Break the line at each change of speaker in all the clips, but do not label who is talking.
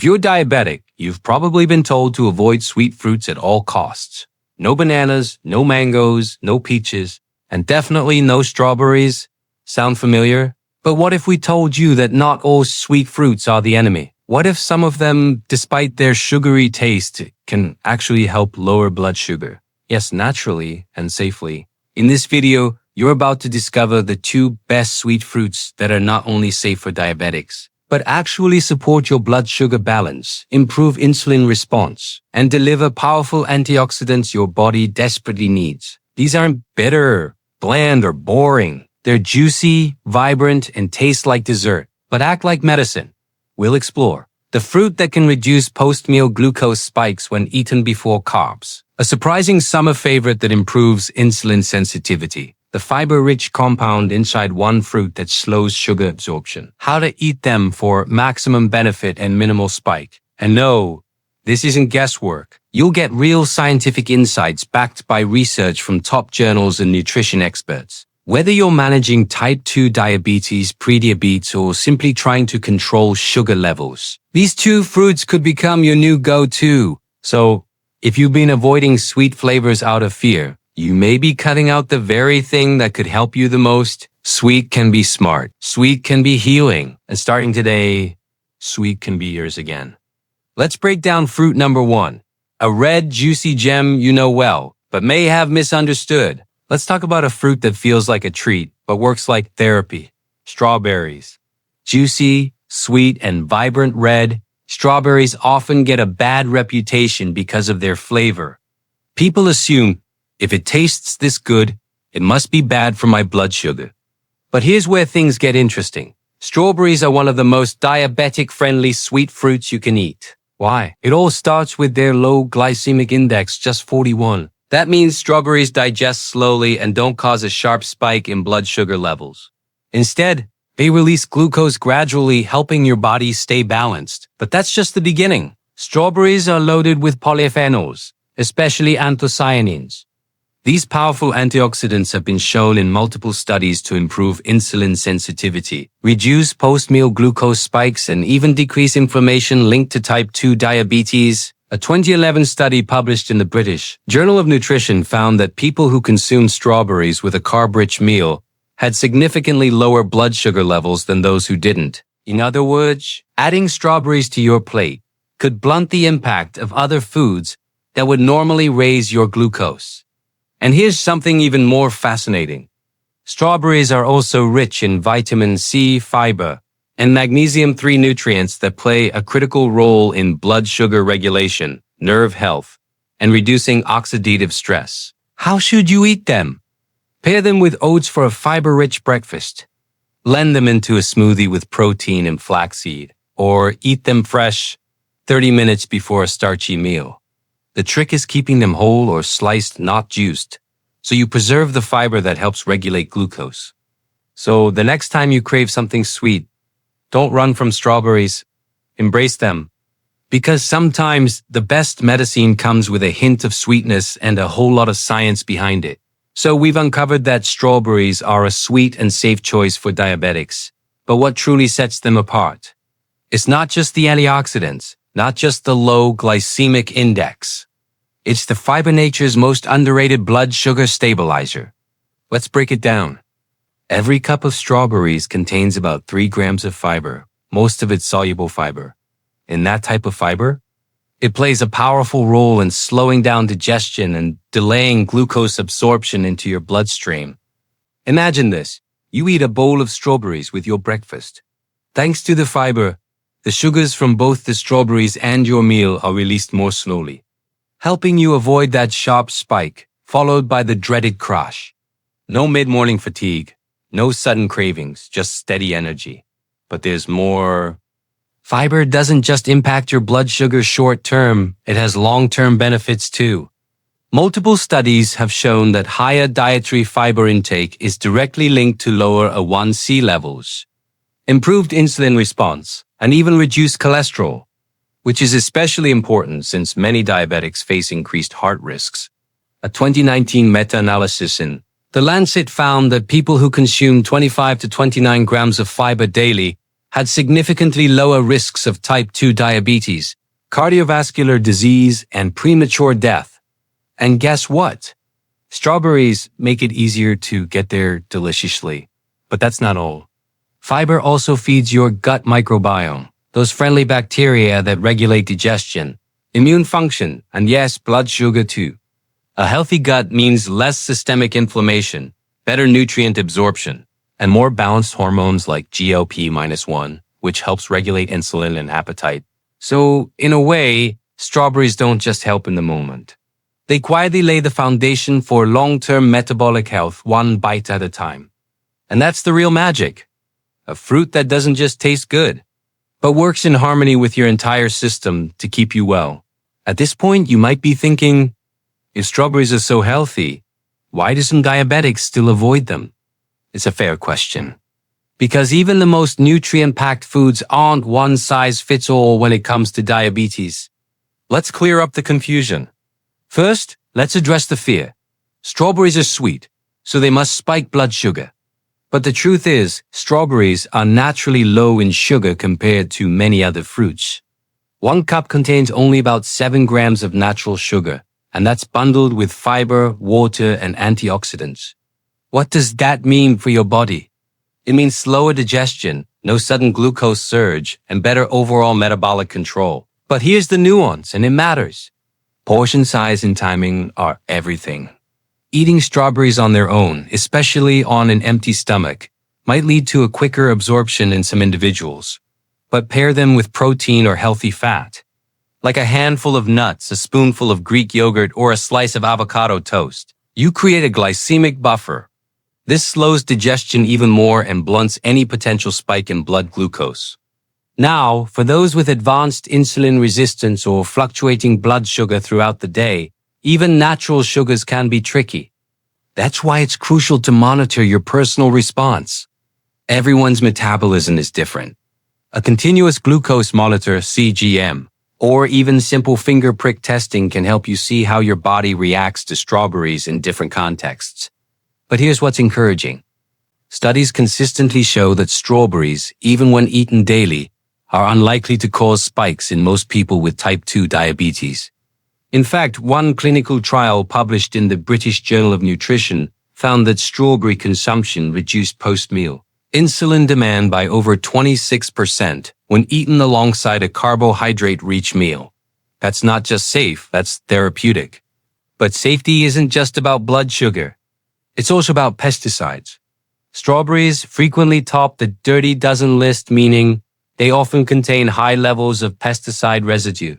If you're diabetic, you've probably been told to avoid sweet fruits at all costs. No bananas, no mangoes, no peaches, and definitely no strawberries. Sound familiar? But what if we told you that not all sweet fruits are the enemy? What if some of them, despite their sugary taste, can actually help lower blood sugar? Yes, naturally and safely. In this video, you're about to discover the 2 best sweet fruits that are not only safe for diabetics, but actually support your blood sugar balance, improve insulin response, and deliver powerful antioxidants your body desperately needs. These aren't bitter, bland, or boring. They're juicy, vibrant, and taste like dessert, but act like medicine. We'll explore the fruit that can reduce post-meal glucose spikes when eaten before carbs, a surprising summer favorite that improves insulin sensitivity, the fiber-rich compound inside one fruit that slows sugar absorption, how to eat them for maximum benefit and minimal spike. And no, this isn't guesswork. You'll get real scientific insights backed by research from top journals and nutrition experts. Whether you're managing type 2 diabetes, prediabetes, or simply trying to control sugar levels, these 2 fruits could become your new go-to. So, if you've been avoiding sweet flavors out of fear, you may be cutting out the very thing that could help you the most. Sweet can be smart. Sweet can be healing. And starting today, sweet can be yours again. Let's break down fruit number 1. A red, juicy gem you know well, but may have misunderstood. Let's talk about a fruit that feels like a treat, but works like therapy. Strawberries. Juicy, sweet, and vibrant red, strawberries often get a bad reputation because of their flavor. People assume, if it tastes this good, it must be bad for my blood sugar. But here's where things get interesting. Strawberries are one of the most diabetic-friendly sweet fruits you can eat. Why? It all starts with their low glycemic index, just 41. That means strawberries digest slowly and don't cause a sharp spike in blood sugar levels. Instead, they release glucose gradually, helping your body stay balanced. But that's just the beginning. Strawberries are loaded with polyphenols, especially anthocyanins. These powerful antioxidants have been shown in multiple studies to improve insulin sensitivity, reduce post-meal glucose spikes, and even decrease inflammation linked to type 2 diabetes. A 2011 study published in the British Journal of Nutrition found that people who consumed strawberries with a carb-rich meal had significantly lower blood sugar levels than those who didn't. In other words, adding strawberries to your plate could blunt the impact of other foods that would normally raise your glucose. And here's something even more fascinating. Strawberries are also rich in vitamin C, fiber, and magnesium 3 nutrients that play a critical role in blood sugar regulation, nerve health, and reducing oxidative stress. How should you eat them? Pair them with oats for a fiber-rich breakfast. Blend them into a smoothie with protein and flaxseed, or eat them fresh 30 minutes before a starchy meal. The trick is keeping them whole or sliced, not juiced, so you preserve the fiber that helps regulate glucose. So the next time you crave something sweet, don't run from strawberries. Embrace them. Because sometimes the best medicine comes with a hint of sweetness and a whole lot of science behind it. So we've uncovered that strawberries are a sweet and safe choice for diabetics. But what truly sets them apart? It's not just the antioxidants, not just the low glycemic index. It's the fiber, nature's most underrated blood sugar stabilizer. Let's break it down. Every cup of strawberries contains about 3 grams of fiber, most of it soluble fiber. In that type of fiber, it plays a powerful role in slowing down digestion and delaying glucose absorption into your bloodstream. Imagine this. You eat a bowl of strawberries with your breakfast. Thanks to the fiber, the sugars from both the strawberries and your meal are released more slowly, helping you avoid that sharp spike, followed by the dreaded crash. No mid-morning fatigue, no sudden cravings, just steady energy. But there's more. Fiber doesn't just impact your blood sugar short-term, it has long-term benefits too. Multiple studies have shown that higher dietary fiber intake is directly linked to lower A1C levels, improved insulin response, and even reduced cholesterol, which is especially important since many diabetics face increased heart risks. A 2019 meta-analysis in The Lancet found that people who consume 25 to 29 grams of fiber daily had significantly lower risks of type 2 diabetes, cardiovascular disease, and premature death. And guess what? Strawberries make it easier to get there deliciously. But that's not all. Fiber also feeds your gut microbiome, those friendly bacteria that regulate digestion, immune function, and yes, blood sugar too. A healthy gut means less systemic inflammation, better nutrient absorption, and more balanced hormones like GLP-1, which helps regulate insulin and appetite. So, in a way, strawberries don't just help in the moment. They quietly lay the foundation for long-term metabolic health, one bite at a time. And that's the real magic. A fruit that doesn't just taste good, but works in harmony with your entire system to keep you well. At this point, you might be thinking, if strawberries are so healthy, why do some diabetics still avoid them? It's a fair question. Because even the most nutrient-packed foods aren't one-size-fits-all when it comes to diabetes. Let's clear up the confusion. First, let's address the fear. Strawberries are sweet, so they must spike blood sugar. But the truth is, strawberries are naturally low in sugar compared to many other fruits. 1 cup contains only about 7 grams of natural sugar, and that's bundled with fiber, water, and antioxidants. What does that mean for your body? It means slower digestion, no sudden glucose surge, and better overall metabolic control. But here's the nuance, and it matters. Portion size and timing are everything. Eating strawberries on their own, especially on an empty stomach, might lead to a quicker absorption in some individuals. But pair them with protein or healthy fat, like a handful of nuts, a spoonful of Greek yogurt, or a slice of avocado toast. You create a glycemic buffer. This slows digestion even more and blunts any potential spike in blood glucose. Now, for those with advanced insulin resistance or fluctuating blood sugar throughout the day, even natural sugars can be tricky. That's why it's crucial to monitor your personal response. Everyone's metabolism is different. A continuous glucose monitor, CGM, or even simple finger prick testing can help you see how your body reacts to strawberries in different contexts. But here's what's encouraging. Studies consistently show that strawberries, even when eaten daily, are unlikely to cause spikes in most people with type 2 diabetes. In fact, one clinical trial published in the British Journal of Nutrition found that strawberry consumption reduced post-meal insulin demand by over 26% when eaten alongside a carbohydrate-rich meal. That's not just safe, that's therapeutic. But safety isn't just about blood sugar. It's also about pesticides. Strawberries frequently top the dirty dozen list, meaning they often contain high levels of pesticide residue.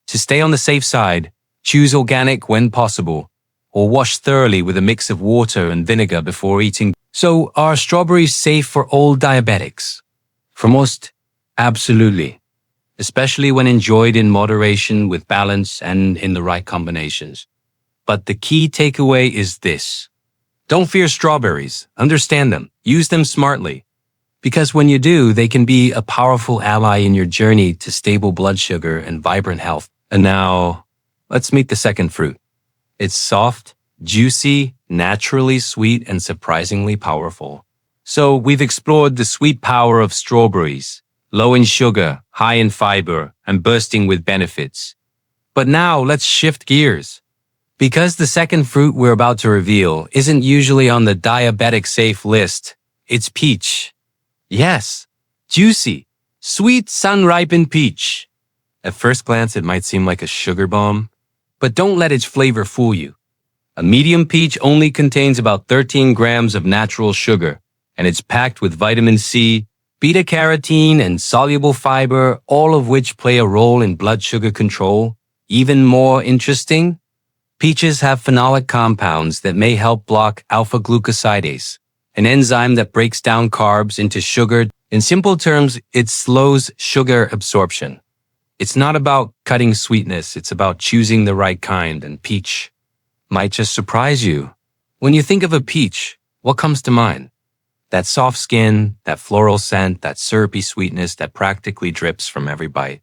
To stay on the safe side, choose organic when possible, or wash thoroughly with a mix of water and vinegar before eating. So, are strawberries safe for all diabetics? For most, absolutely. Especially when enjoyed in moderation with balance and in the right combinations. But the key takeaway is this. Don't fear strawberries. Understand them. Use them smartly. Because when you do, they can be a powerful ally in your journey to stable blood sugar and vibrant health. And now, let's meet the second fruit. It's soft, juicy, naturally sweet, and surprisingly powerful. So we've explored the sweet power of strawberries, low in sugar, high in fiber, and bursting with benefits. But now let's shift gears. Because the second fruit we're about to reveal isn't usually on the diabetic safe list, it's peach. Yes, juicy, sweet, sun-ripened peach. At first glance, it might seem like a sugar bomb, but don't let its flavor fool you. A medium peach only contains about 13 grams of natural sugar, and it's packed with vitamin C, beta-carotene, and soluble fiber, all of which play a role in blood sugar control. Even more interesting, peaches have phenolic compounds that may help block alpha-glucosidase, an enzyme that breaks down carbs into sugar. In simple terms, it slows sugar absorption. It's not about cutting sweetness, it's about choosing the right kind, and peach might just surprise you. When you think of a peach, what comes to mind? That soft skin, that floral scent, that syrupy sweetness that practically drips from every bite.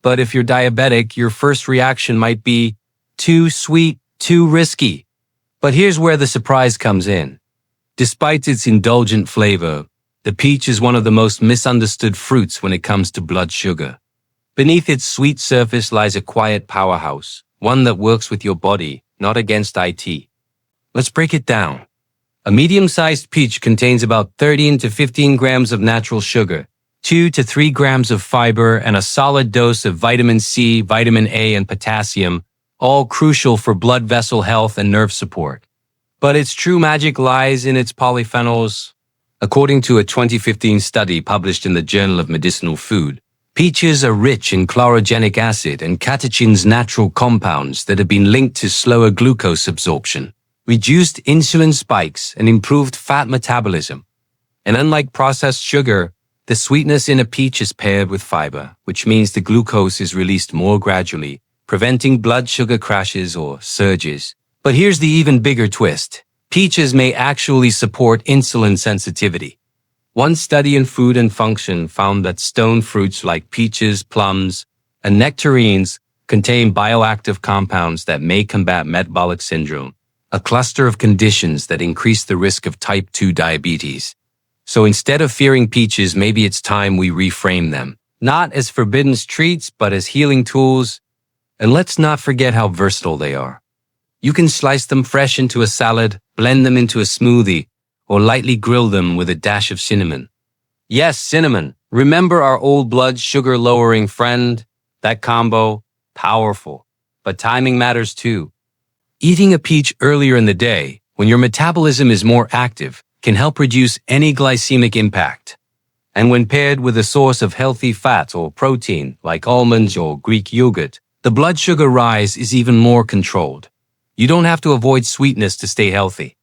But if you're diabetic, your first reaction might be, too sweet, too risky. But here's where the surprise comes in. Despite its indulgent flavor, The peach is one of the most misunderstood fruits when it comes to blood sugar. Beneath its sweet surface lies a quiet powerhouse, one that works with your body, not against it. Let's break it down. A medium-sized peach contains about 13 to 15 grams of natural sugar, 2 to 3 grams of fiber, and a solid dose of vitamin C, vitamin A, and potassium, all crucial for blood vessel health and nerve support. But its true magic lies in its polyphenols. According to a 2015 study published in the Journal of Medicinal Food, peaches are rich in chlorogenic acid and catechins, natural compounds that have been linked to slower glucose absorption, reduced insulin spikes, and improved fat metabolism. And unlike processed sugar, the sweetness in a peach is paired with fiber, which means the glucose is released more gradually, preventing blood sugar crashes or surges. But here's the even bigger twist. Peaches may actually support insulin sensitivity. One study in Food and Function found that stone fruits like peaches, plums, and nectarines contain bioactive compounds that may combat metabolic syndrome, a cluster of conditions that increase the risk of type 2 diabetes. So instead of fearing peaches, maybe it's time we reframe them, not as forbidden treats, but as healing tools. And let's not forget how versatile they are. You can slice them fresh into a salad, blend them into a smoothie, or lightly grill them with a dash of cinnamon. Yes, cinnamon. Remember our old blood sugar lowering friend? That combo? Powerful. But timing matters too. Eating a peach earlier in the day, when your metabolism is more active, can help reduce any glycemic impact. And when paired with a source of healthy fat or protein, like almonds or Greek yogurt, the blood sugar rise is even more controlled. You don't have to avoid sweetness to stay healthy.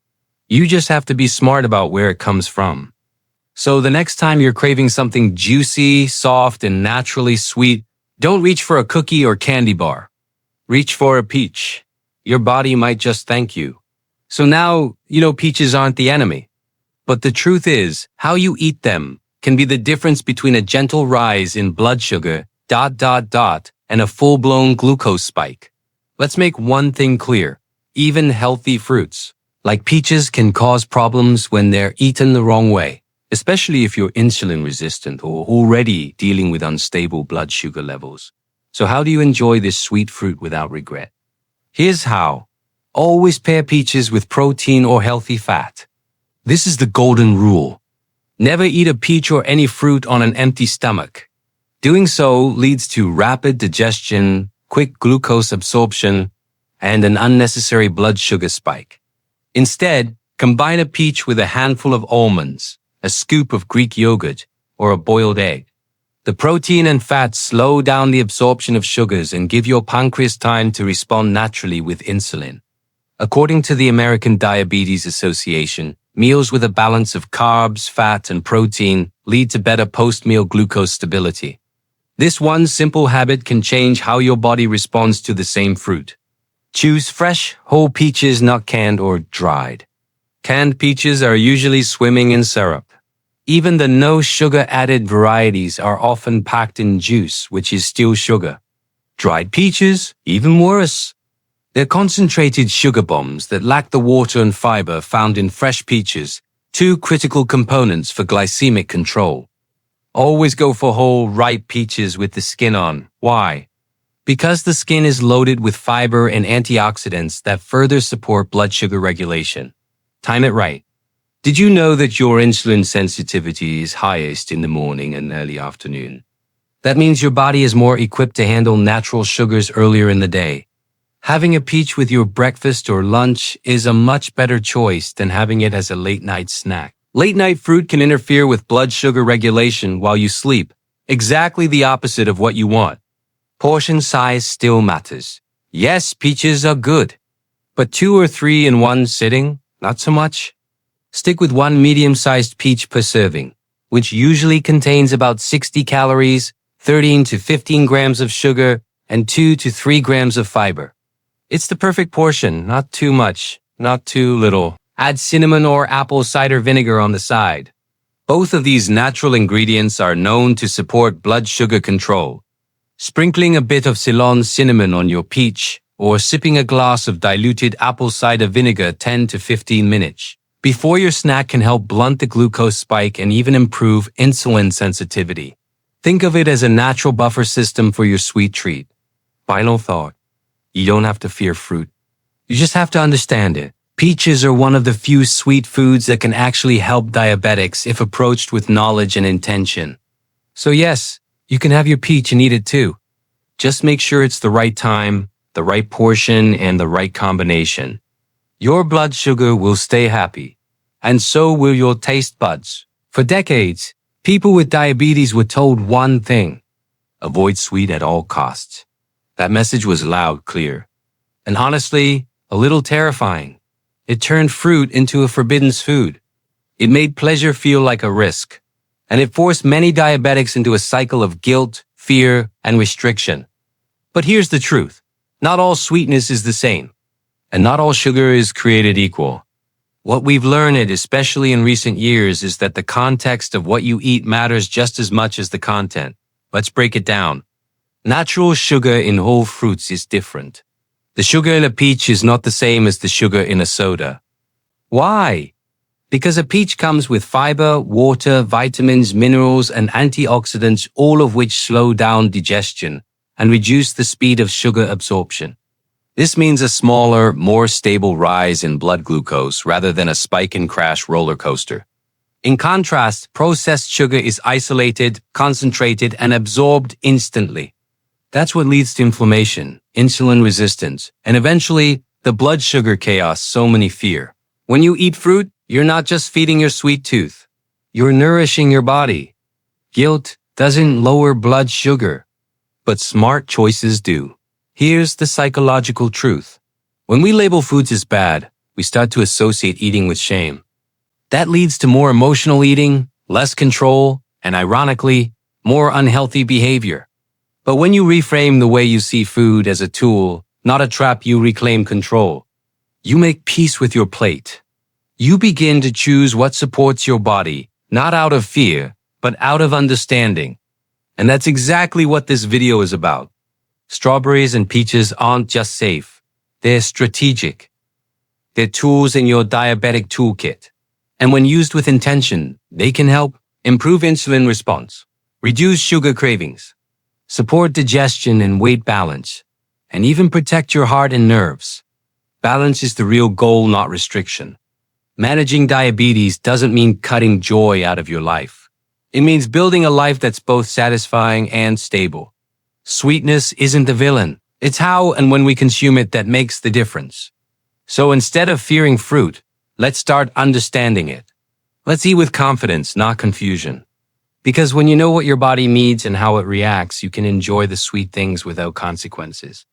You just have to be smart about where it comes from. So the next time you're craving something juicy, soft, and naturally sweet, don't reach for a cookie or candy bar. Reach for a peach. Your body might just thank you. So now, peaches aren't the enemy. But the truth is, how you eat them can be the difference between a gentle rise in blood sugar, and a full-blown glucose spike. Let's make one thing clear. Even healthy fruits, like peaches, can cause problems when they're eaten the wrong way, especially if you're insulin resistant or already dealing with unstable blood sugar levels. So how do you enjoy this sweet fruit without regret? Here's how. Always pair peaches with protein or healthy fat. This is the golden rule. Never eat a peach or any fruit on an empty stomach. Doing so leads to rapid digestion, quick glucose absorption, and an unnecessary blood sugar spike. Instead, combine a peach with a handful of almonds, a scoop of Greek yogurt, or a boiled egg. The protein and fat slow down the absorption of sugars and give your pancreas time to respond naturally with insulin. According to the American Diabetes Association, meals with a balance of carbs, fat, and protein lead to better post-meal glucose stability. This one simple habit can change how your body responds to the same fruit. Choose fresh, whole peaches, not canned or dried. Canned peaches are usually swimming in syrup. Even the no-sugar added varieties are often packed in juice, which is still sugar. Dried peaches, even worse. They're concentrated sugar bombs that lack the water and fiber found in fresh peaches, two critical components for glycemic control. Always go for whole, ripe peaches with the skin on. Why? Because the skin is loaded with fiber and antioxidants that further support blood sugar regulation. Time it right. Did you know that your insulin sensitivity is highest in the morning and early afternoon? That means your body is more equipped to handle natural sugars earlier in the day. Having a peach with your breakfast or lunch is a much better choice than having it as a late-night snack. Late-night fruit can interfere with blood sugar regulation while you sleep, exactly the opposite of what you want. Portion size still matters. Yes, peaches are good, but 2 or 3 in one sitting, not so much. Stick with one medium-sized peach per serving, which usually contains about 60 calories, 13 to 15 grams of sugar, and 2 to 3 grams of fiber. It's the perfect portion, not too much, not too little. Add cinnamon or apple cider vinegar on the side. Both of these natural ingredients are known to support blood sugar control. Sprinkling a bit of Ceylon cinnamon on your peach, or sipping a glass of diluted apple cider vinegar 10 to 15 minutes Before your snack can help blunt the glucose spike and even improve insulin sensitivity. Think of it as a natural buffer system for your sweet treat. Final thought. You don't have to fear fruit. You just have to understand it. Peaches are one of the few sweet foods that can actually help diabetics if approached with knowledge and intention. So yes, you can have your peach and eat it too. Just make sure it's the right time, the right portion, and the right combination. Your blood sugar will stay happy, and so will your taste buds. For decades, people with diabetes were told one thing: avoid sweet at all costs. That message was loud, clear, and honestly, a little terrifying. It turned fruit into a forbidden food. It made pleasure feel like a risk, and it forced many diabetics into a cycle of guilt, fear, and restriction. But here's the truth. Not all sweetness is the same, and not all sugar is created equal. What we've learned, especially in recent years, is that the context of what you eat matters just as much as the content. Let's break it down. Natural sugar in whole fruits is different. The sugar in a peach is not the same as the sugar in a soda. Why? Because a peach comes with fiber, water, vitamins, minerals, and antioxidants, all of which slow down digestion and reduce the speed of sugar absorption. This means a smaller, more stable rise in blood glucose rather than a spike and crash roller coaster. In contrast, processed sugar is isolated, concentrated, and absorbed instantly. That's what leads to inflammation, insulin resistance, and eventually the blood sugar chaos so many fear. When you eat fruit, you're not just feeding your sweet tooth. You're nourishing your body. Guilt doesn't lower blood sugar, but smart choices do. Here's the psychological truth. When we label foods as bad, we start to associate eating with shame. That leads to more emotional eating, less control, and ironically, more unhealthy behavior. But when you reframe the way you see food as a tool, not a trap, you reclaim control. You make peace with your plate. You begin to choose what supports your body, not out of fear, but out of understanding. And that's exactly what this video is about. Strawberries and peaches aren't just safe. They're strategic. They're tools in your diabetic toolkit. And when used with intention, they can help improve insulin response, reduce sugar cravings, support digestion and weight balance, and even protect your heart and nerves. Balance is the real goal, not restriction. Managing diabetes doesn't mean cutting joy out of your life. It means building a life that's both satisfying and stable. Sweetness isn't the villain. It's how and when we consume it that makes the difference. So instead of fearing fruit, let's start understanding it. Let's eat with confidence, not confusion. Because when you know what your body needs and how it reacts, you can enjoy the sweet things without consequences.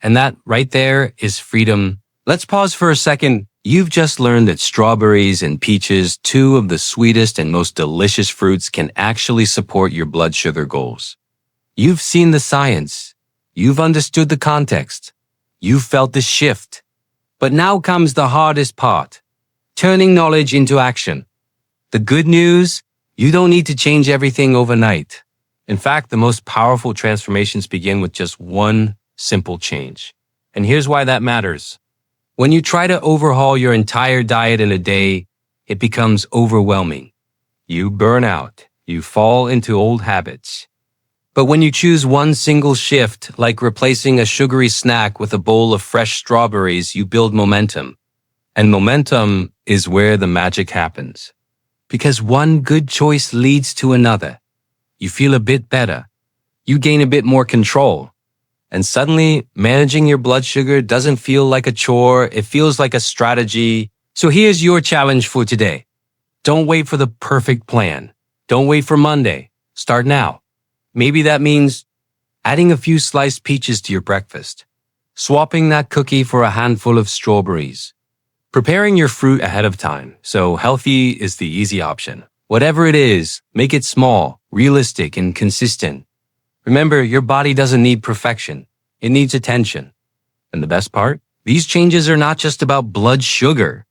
And that right there is freedom. Let's pause for a second. You've just learned that strawberries and peaches, two of the sweetest and most delicious fruits, can actually support your blood sugar goals. You've seen the science. You've understood the context. You've felt the shift. But now comes the hardest part, turning knowledge into action. The good news, you don't need to change everything overnight. In fact, the most powerful transformations begin with just one simple change. And here's why that matters. When you try to overhaul your entire diet in a day, it becomes overwhelming. You burn out. You fall into old habits. But when you choose one single shift, like replacing a sugary snack with a bowl of fresh strawberries, you build momentum. And momentum is where the magic happens. Because one good choice leads to another. You feel a bit better. You gain a bit more control. And suddenly, managing your blood sugar doesn't feel like a chore, it feels like a strategy. So here's your challenge for today. Don't wait for the perfect plan. Don't wait for Monday. Start now. Maybe that means adding a few sliced peaches to your breakfast, swapping that cookie for a handful of strawberries, preparing your fruit ahead of time, so healthy is the easy option. Whatever it is, make it small, realistic, and consistent. Remember, your body doesn't need perfection. It needs attention. And the best part? These changes are not just about blood sugar.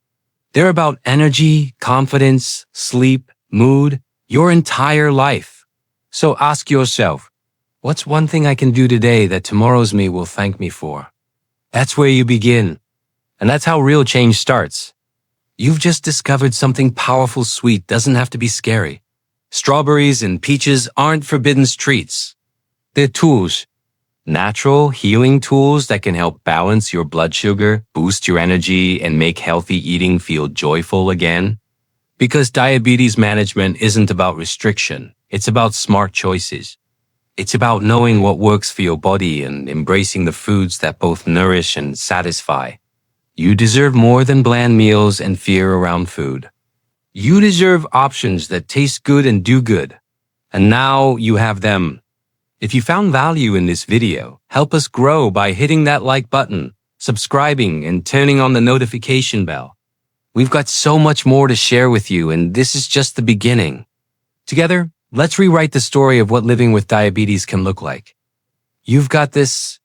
They're about energy, confidence, sleep, mood, your entire life. So ask yourself, what's one thing I can do today that tomorrow's me will thank me for? That's where you begin. And that's how real change starts. You've just discovered something powerful. Sweet doesn't have to be scary. Strawberries and peaches aren't forbidden treats. They're tools. Natural, healing tools that can help balance your blood sugar, boost your energy, and make healthy eating feel joyful again. Because diabetes management isn't about restriction, it's about smart choices. It's about knowing what works for your body and embracing the foods that both nourish and satisfy. You deserve more than bland meals and fear around food. You deserve options that taste good and do good. And now you have them. If you found value in this video, help us grow by hitting that like button, subscribing, and turning on the notification bell. We've got so much more to share with you, and this is just the beginning. Together, let's rewrite the story of what living with diabetes can look like. You've got this.